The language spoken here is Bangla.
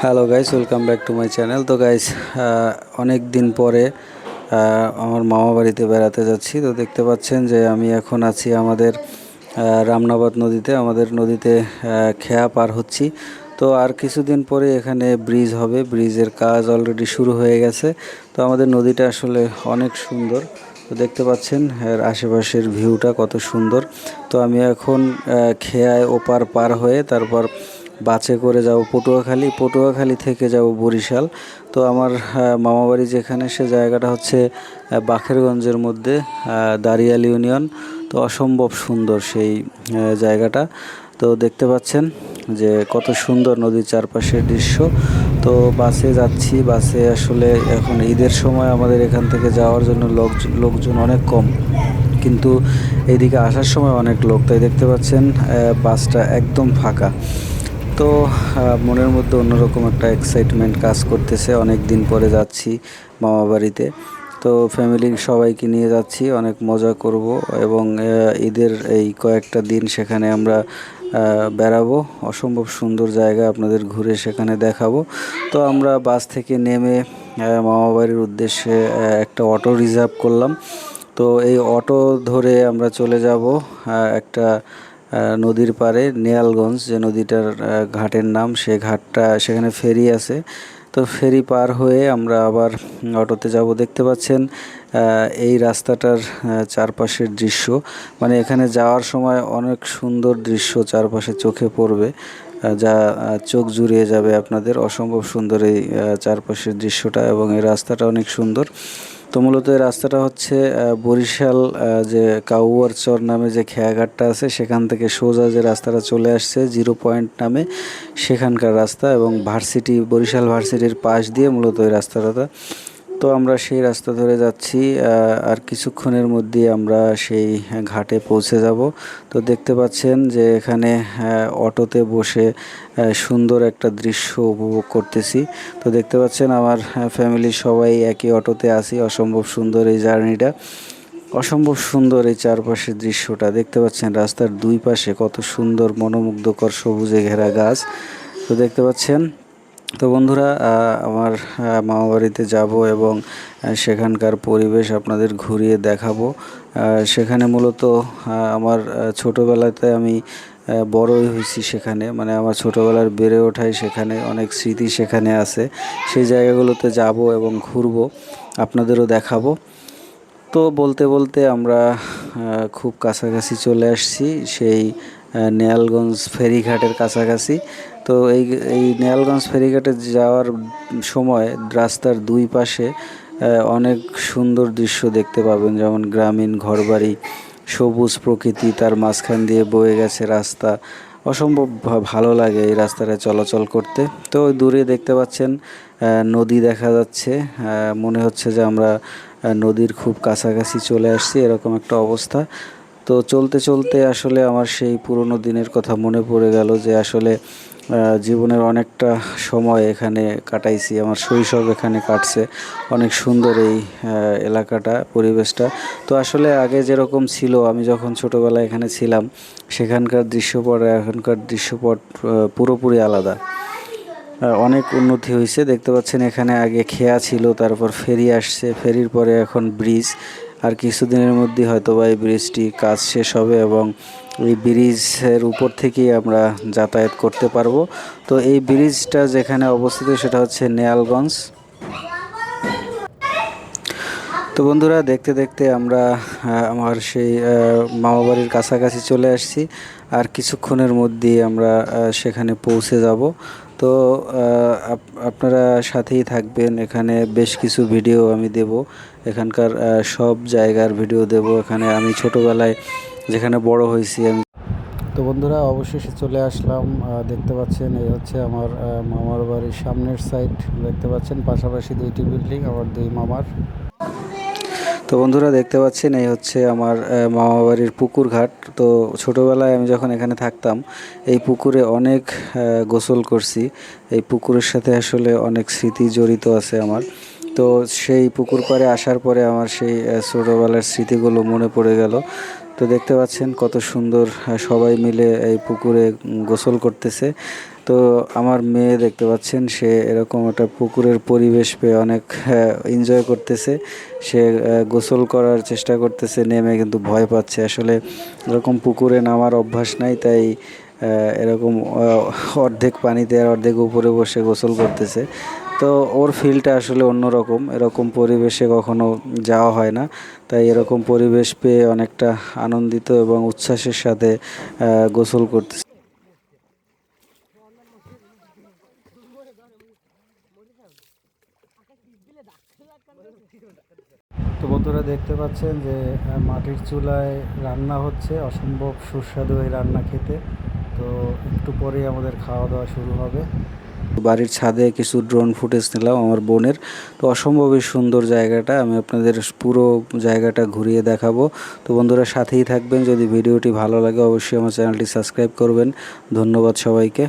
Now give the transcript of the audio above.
Hello guys, welcome back to my channel. তো গাইস, অনেক দিন পরে আমার মামা বাড়িতে বেড়াতে যাচ্ছি। তো দেখতে পাচ্ছেন যে আমি এখন আছি আমাদের রামনাবাদ নদীতে। আমাদের নদীতে খেয়া পার হচ্ছি। তো আর কিছুদিন পরে এখানে ব্রিজ হবে, ব্রিজের কাজ অলরেডি শুরু হয়ে গেছে। তো আমাদের নদীটা আসলে অনেক সুন্দর। তো দেখতে পাচ্ছেন এর আশেপাশের ভিউটা কত সুন্দর। তো আমি এখন খেয়ায় ওপার পার হয়ে তারপর বাসে করে যাব পটুয়াখালী, পটুয়াখালী থেকে যাব বরিশাল। তো আমার মামাবাড়ি যেখানে, সে জায়গাটা হচ্ছে বাখেরগঞ্জের মধ্যে, দারিয়াল ইউনিয়ন। তো অসম্ভব সুন্দর সেই জায়গাটা। তো দেখতে পাচ্ছেন যে কত সুন্দর নদীর চারপাশের দৃশ্য। তো বাসে যাচ্ছি। বাসে আসলে এখন ঈদের সময় আমাদের এখান থেকে যাওয়ার জন্য লোকজন অনেক কম, কিন্তু এইদিকে আসার সময় অনেক লোক। তাই দেখতে পাচ্ছেন বাসটা একদম ফাঁকা। তো মনের মধ্যে অন্যরকম একটা এক্সাইটমেন্ট কাজ করতেছে। অনেক দিন পরে যাচ্ছি মামা বাড়িতে। তো ফ্যামিলির সবাইকে নিয়ে যাচ্ছি, অনেক মজা করব এবং ঈদের এই কয়েকটা দিন সেখানে আমরা বেড়াবো। অসম্ভব সুন্দর জায়গা, আপনাদের ঘুরে সেখানে দেখাবো। তো আমরা বাস থেকে নেমে মামা বাড়ির উদ্দেশ্যে একটা অটো রিজার্ভ করলাম। তো এই অটো ধরে আমরা চলে যাব একটা নদীর পাড়ে, নেয়ালগঞ্জ যে নদীটার ঘাটের নাম, সে ঘাটটা, সেখানে ফেরি আছে। তো ফেরি পার হয়ে আমরা আবার অটোতে যাব। দেখতে পাচ্ছেন এই রাস্তাটার চারপাশের দৃশ্য, মানে এখানে যাওয়ার সময় অনেক সুন্দর দৃশ্য চারপাশে চোখে পড়বে, যা চোখ জুড়িয়ে যাবে আপনাদের। অসম্ভব সুন্দর এই চারপাশের দৃশ্যটা, এবং এই রাস্তাটা অনেক সুন্দর। তো মূলত এই রাস্তাটা হচ্ছে বরিশাল যে কাউয়ার চর নামে যে খেয়াঘাটটা আছে, সেখান থেকে সোজা যে রাস্তাটা চলে আসছে জিরো পয়েন্ট নামে, সেখানকার রাস্তা, এবং ভার্সিটি, বরিশাল ভার্সিটির পাশ দিয়ে মূলত এই রাস্তাটা। তো আমরা সেই রাস্তা ধরে যাচ্ছি। আর কিছুক্ষণের মধ্যে আমরা সেই ঘাটে পৌঁছে যাব। তো দেখতে পাচ্ছেন যে এখানে অটোতে বসে সুন্দর একটা দৃশ্য উপভোগ করতেছি। তো দেখতে পাচ্ছেন আমার ফ্যামিলির সবাই একই অটোতে আছি। অসম্ভব সুন্দর এই জার্নিটা, অসম্ভব সুন্দর এই চারপাশের দৃশ্যটা। দেখতে পাচ্ছেন রাস্তার দুই পাশে কত সুন্দর মনোমুগ্ধকর সবুজে ঘেরা গাছ। তো দেখতে পাচ্ছেন। তো বন্ধুরা, আমার মামা বাড়িতে যাব এবং সেখানকার পরিবেশ আপনাদের ঘুরিয়ে দেখাবো। সেখানে মূলত আমার ছোটোবেলাতে আমি বড়ই হয়েছি সেখানে, মানে আমার ছোটোবেলার বেড়ে ওঠাই সেখানে, অনেক স্মৃতি সেখানে আছে। সেই জায়গাগুলোতে যাব এবং ঘুরবো, আপনাদেরও দেখাবো। তো বলতে বলতে আমরা খুব কাছাকাছি চলে আসছি সেই নেয়ালগঞ্জ ফেরিঘাটের কাছাকাছি। তো এই নেয়ালগঞ্জ ফেরিঘাটে যাওয়ার সময় রাস্তার দুই পাশে অনেক সুন্দর দৃশ্য দেখতে পাবেন, যেমন গ্রামীণ ঘরবাড়ি, সবুজ প্রকৃতি, তার মাঝখান দিয়ে বয়ে গেছে রাস্তা। অসম্ভব ভালো লাগে এই রাস্তাটা চলাচল করতে। তো দূরে দেখতে পাচ্ছেন নদী দেখা যাচ্ছে। মনে হচ্ছে যে আমরা নদীর খুব কাছাকাছি চলে আসছি, এরকম একটা অবস্থা। তো চলতে চলতে আসলে আমার সেই পুরনো দিনের কথা মনে পড়ে গেল, যে আসলে জীবনের অনেকটা সময় এখানে কাটাইছি, আমার শৈশব এখানে কাটছে। অনেক সুন্দর এই এলাকাটা, পরিবেশটা। তো আসলে আগে যেরকম ছিল, আমি যখন ছোটোবেলায় এখানে ছিলাম, সেখানকার দৃশ্যপট আর এখনকার দৃশ্যপট পুরোপুরি আলাদা। অনেক উন্নতি হয়েছে। দেখতে পাচ্ছেন এখানে আগে খেয়া ছিল, তারপর ফেরি আসছে, ফেরির পরে এখন ব্রিজ। আর কিছুদিনের মধ্যে হয়তো বা এই ব্রিজটি কাজ শেষ হবে এবং এই ব্রিজের উপর থেকেই আমরা যাতায়াত করতে পারবো। তো এই ব্রিজটা যেখানে অবস্থিত সেটা হচ্ছে নেয়ালগঞ্জ। তো বন্ধুরা, দেখতে দেখতে আমরা আমার সেই মামাবাড়ির কাছাকাছি চলে আসছি। আর কিছুক্ষণের মধ্যেই আমরা সেখানে পৌঁছে যাব। তো আপনারা সাথেই থাকবেন, এখানে বেশ কিছু ভিডিও আমি দেব, এখানকার সব জায়গার ভিডিও দেব, এখানে আমি ছোটোবেলায় যেখানে বড় হয়েছি আমি। তো বন্ধুরা, অবশেষে চলে আসলাম। দেখতে পাচ্ছেন এই হচ্ছে আমার মামার বাড়ির সামনের সাইড। দেখতে পাচ্ছেন পাশাপাশি দুইটি বিল্ডিং, আমার দুই মামার। তো বন্ধুরা, দেখতে পাচ্ছেন এই হচ্ছে আমার মামা বাড়ির পুকুর ঘাট। তো ছোটোবেলায় আমি যখন এখানে থাকতাম, এই পুকুরে অনেক গোসল করছি। এই পুকুরের সাথে আসলে অনেক স্মৃতি জড়িত আছে আমার। তো সেই পুকুর পাড়ে আসার পরে আমার সেই ছোটোবেলার স্মৃতিগুলো মনে পড়ে গেল। তো দেখতে পাচ্ছেন কত সুন্দর সবাই মিলে এই পুকুরে গোসল করতেছে। তো আমার মেয়ে দেখতে পাচ্ছেন, সে এরকম একটা পুকুরের পরিবেশ পেয়ে অনেক এনজয় করতেছে। সে গোসল করার চেষ্টা করতেছে, নেমে কিন্তু ভয় পাচ্ছে। আসলে এরকম পুকুরে নামার অভ্যাস নাই, তাই এরকম অর্ধেক পানিতে আর অর্ধেক উপরে বসে গোসল করতেছে। তো ওর ফিলটা আসলে অন্যরকম, এরকম পরিবেশে কখনো যাওয়া হয় না, তাই এরকম পরিবেশ পেয়ে অনেকটা আনন্দিত এবং উচ্ছ্বাসের সাথে গোসল করতেছে। তো বন্ধুরা দেখতে পাচ্ছেন যে মাটির চুলায় রান্না হচ্ছে, অসম্ভব সুস্বাদু এই রান্না খেতে। তো একটু পরেই আমাদের খাওয়া দাওয়া শুরু হবে। বাড়ির ছাদে কিছু ড্রোন ফুটেজ নিলাম আমার বোনের। তো অসম্ভবই সুন্দর জায়গাটা, আমি আপনাদের পুরো জায়গাটা ঘুরিয়ে দেখাবো। তো বন্ধুরা সাথেই থাকবেন, যদি ভিডিওটি ভালো লাগে অবশ্যই আমার চ্যানেলটি সাবস্ক্রাইব করবেন। ধন্যবাদ সবাইকে।